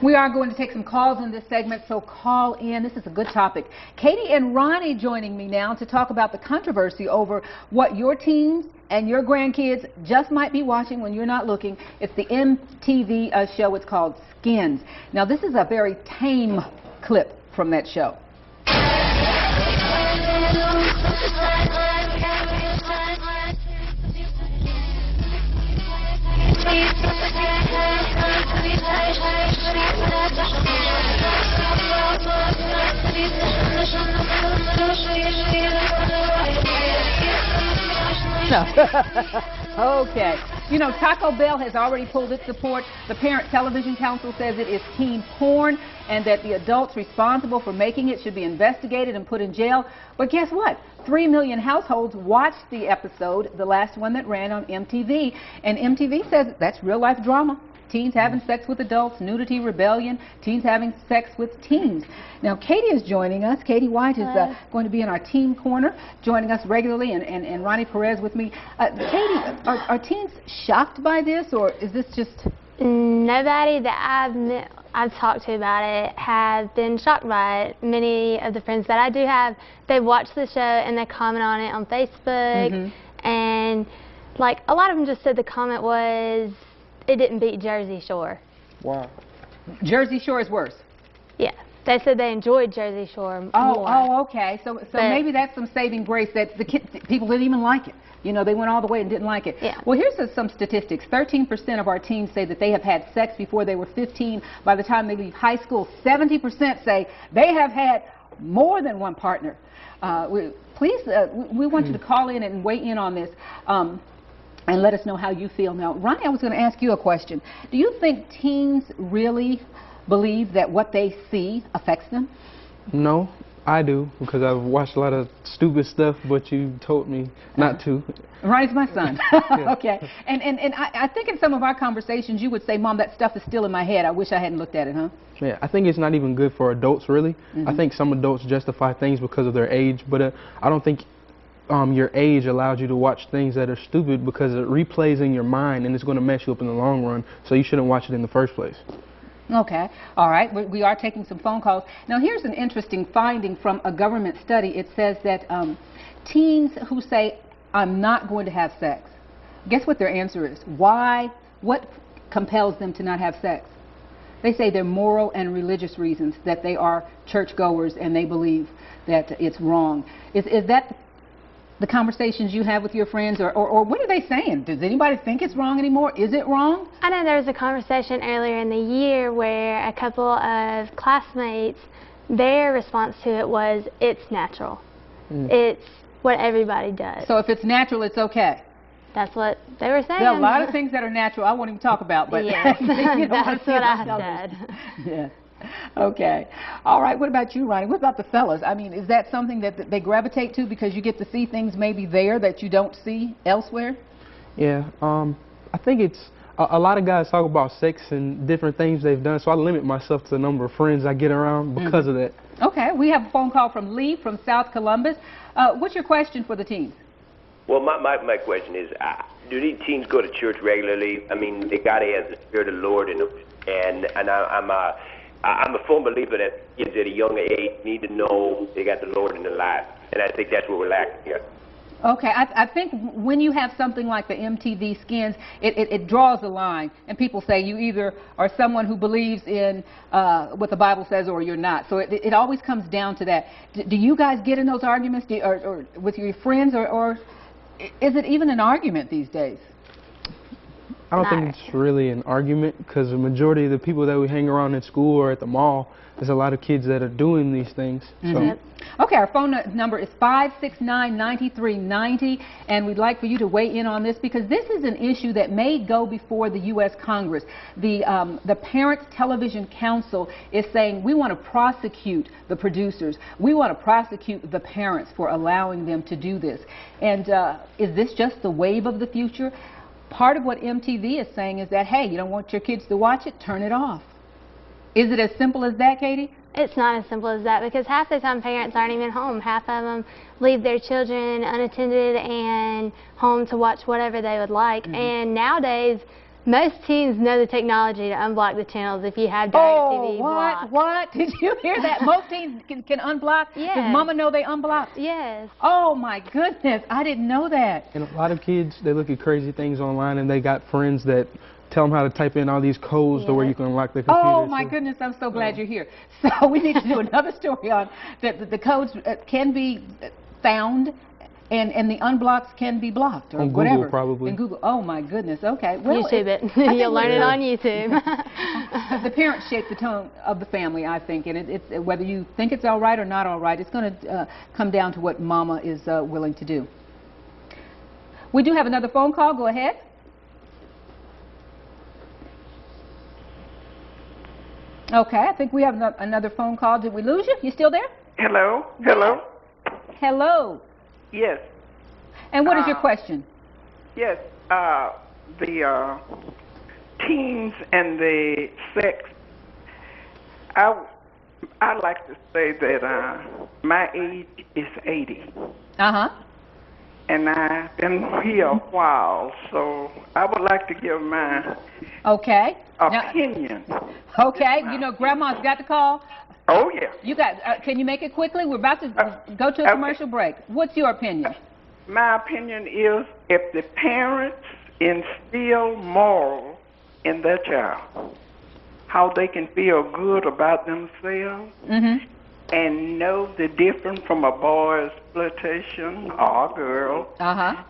We are going to take some calls in this segment, so call in. This is a good topic. Katie and Ronnie joining me now to talk about the controversy over what your teens and your grandkids just might be watching when you're not looking. It's the MTV show. It's called Skins. Now, this is a very tame clip from that show. Okay. You know, Taco Bell has already pulled its support. The Parent Television Council says it is teen porn and that the adults responsible for making it should be investigated and put in jail. But guess what? 3 million households watched the episode, the last one that ran on MTV. And MTV says that's real-life drama. Teens having sex with adults, nudity, rebellion, teens having sex with teens. Now, Katie is joining us. Katie White is going to be in our Teen Corner, joining us regularly, and Ronnie Perez with me. Katie, are teens shocked by this, or is this just... Nobody that I've talked to about it have been shocked by it. Many of the friends that I do have, they watch the show and they comment on it on Facebook, and like a lot of them just said the comment was, it didn't beat Jersey Shore. Wow. Jersey Shore is worse? Yeah. They said they enjoyed Jersey Shore more. Oh, okay. So maybe that's some saving grace that the people didn't even like it. You know, they went all the way and didn't like it. Yeah. Well, here's some statistics. 13% of our teens say that they have had sex before they were 15. By the time they leave high school, 70% say they have had more than one partner. Please, we want you to call in and weigh in on this. And let us know how you feel. Now, Ronnie, I was going to ask you a question. Do you think teens really believe that what they see affects them? No, I do, because I've watched a lot of stupid stuff, but you told me not to. Ronnie's my son. Okay. And I think in some of our conversations you would say, Mom, that stuff is still in my head. I wish I hadn't looked at it, huh? Yeah, I think it's not even good for adults, really. I think some adults justify things because of their age, but I don't think your age allows you to watch things that are stupid, because it replays in your mind and it's going to mess you up in the long run, so you shouldn't watch it in the first place. Okay. All right. We are taking some phone calls. Now, here's an interesting finding from a government study. It says that teens who say, I'm not going to have sex, guess what their answer is? Why? What compels them to not have sex? They say they're moral and religious reasons, that they are churchgoers and they believe that it's wrong. Is that the conversations you have with your friends, or what are they saying? Does anybody think it's wrong anymore? Is it wrong? I know there was a conversation earlier in the year where a couple of classmates, their response to it was, it's natural. It's what everybody does. So if it's natural, it's okay? That's what they were saying. There are a lot of things that are natural I won't even talk about, but yes, you know, that's what I said. Yeah. Okay. All right. What about you, Ronnie? What about the fellas? I mean, is that something that they gravitate to because you get to see things maybe there that you don't see elsewhere? Yeah. I think it's a lot of guys talk about sex and different things they've done, so I limit myself to the number of friends I get around because of that. Okay. We have a phone call from Lee from South Columbus. What's your question for the teens? Well, my question is, do these teens go to church regularly? I mean, they got to have the Spirit of the Lord in them, and I'm a firm believer that kids at a young age need to know they got the Lord in their life, and I think that's what we're lacking here. Okay, I think when you have something like the MTV Skins, it draws a line, and people say you either are someone who believes in what the Bible says or you're not. So it always comes down to that. Do you guys get in those arguments or with your friends, or is it even an argument these days? I don't think it's really an argument, because the majority of the people that we hang around at school or at the mall, there's a lot of kids that are doing these things. So. Okay, our phone number is 569-9390, and we'd like for you to weigh in on this, because this is an issue that may go before the U.S. Congress. The Parent Television Council is saying we want to prosecute the producers. We want to prosecute the parents for allowing them to do this. And is this just the wave of the future? Part of what MTV is saying is that, hey, you don't want your kids to watch it, turn it off. Is it as simple as that, Katie? It's not as simple as that, because half the time parents aren't even home. Half of them leave their children unattended and home to watch whatever they would like. And nowadays, Most teens know the technology to unblock the channels if you have DirecTV blocked. What? Did you hear that? Most teens can unblock? Yes. Does Mama know they unblocked? Yes. Oh, my goodness. I didn't know that. And a lot of kids, they look at crazy things online and they got friends that tell them how to type in all these codes to where you can unlock their computer. Oh, my goodness. I'm so glad you're here. So we need to do another story on that the codes can be found and the unblocks can be blocked or on whatever. Google, probably. In Google. Oh, my goodness. Okay. Well, YouTube it. I You'll learn it we're- on YouTube. The parents shape the tone of the family, I think, and it's whether you think it's all right or not all right, it's going to come down to what Mama is willing to do. We do have another phone call. Go ahead. Okay, I think we have another phone call. Did we lose you? You still there? Hello? Hello? Hello. Yes. And what is your question? Yes. The teens and the sex. I like to say that my age is 80. Uh-huh. And I've been here a while, so I would like to give my Okay. Now, opinion. okay, you know, Grandma's got the call. Oh, yeah. You got, can you make it quickly? We're about to go to a okay. commercial break. What's your opinion? My opinion is if the parents instill morals in their child, how they can feel good about themselves Mm-hmm. and know the difference from a boy's flirtation or a girl, Uh-huh.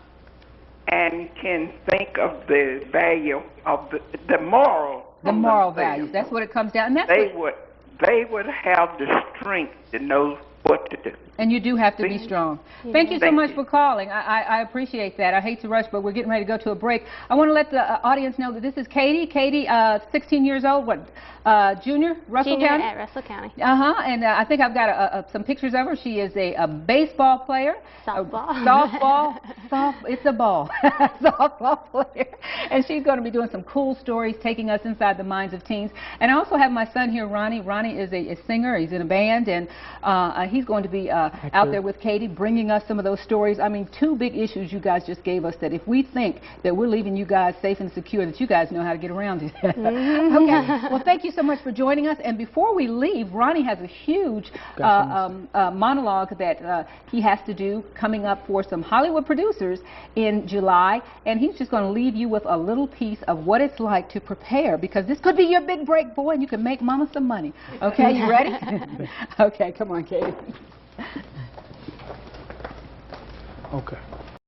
and can think of the value of the moral. The of moral themselves, values. That's what it comes down. And that's They what, would have the strength to know what to do. and you do have to be strong. Thank you so Thank much you. for calling. I appreciate that. I hate to rush, but we're getting ready to go to a break. I want to let the audience know that this is Katie. Katie, 16 years old, junior, Russell Junior County? at Russell County. Uh-huh, and I think I've got some pictures of her. She is a baseball player. Softball. It's a ball. Softball player. And she's going to be doing some cool stories, taking us inside the minds of teens. And I also have my son here, Ronnie. Ronnie is a singer. He's in a band, and he's going to be out there with Katie, bringing us some of those stories. I mean, two big issues you guys just gave us that if we think that we're leaving you guys safe and secure, that you guys know how to get around it. Okay. Well, thank you so much for joining us. And before we leave, Ronnie has a huge monologue that he has to do coming up for some Hollywood producers in July. And he's just going to leave you with a little piece of what it's like to prepare, because this could be your big break, boy, and you can make Mama some money. Okay, you ready? Okay, come on, Katie. Okay.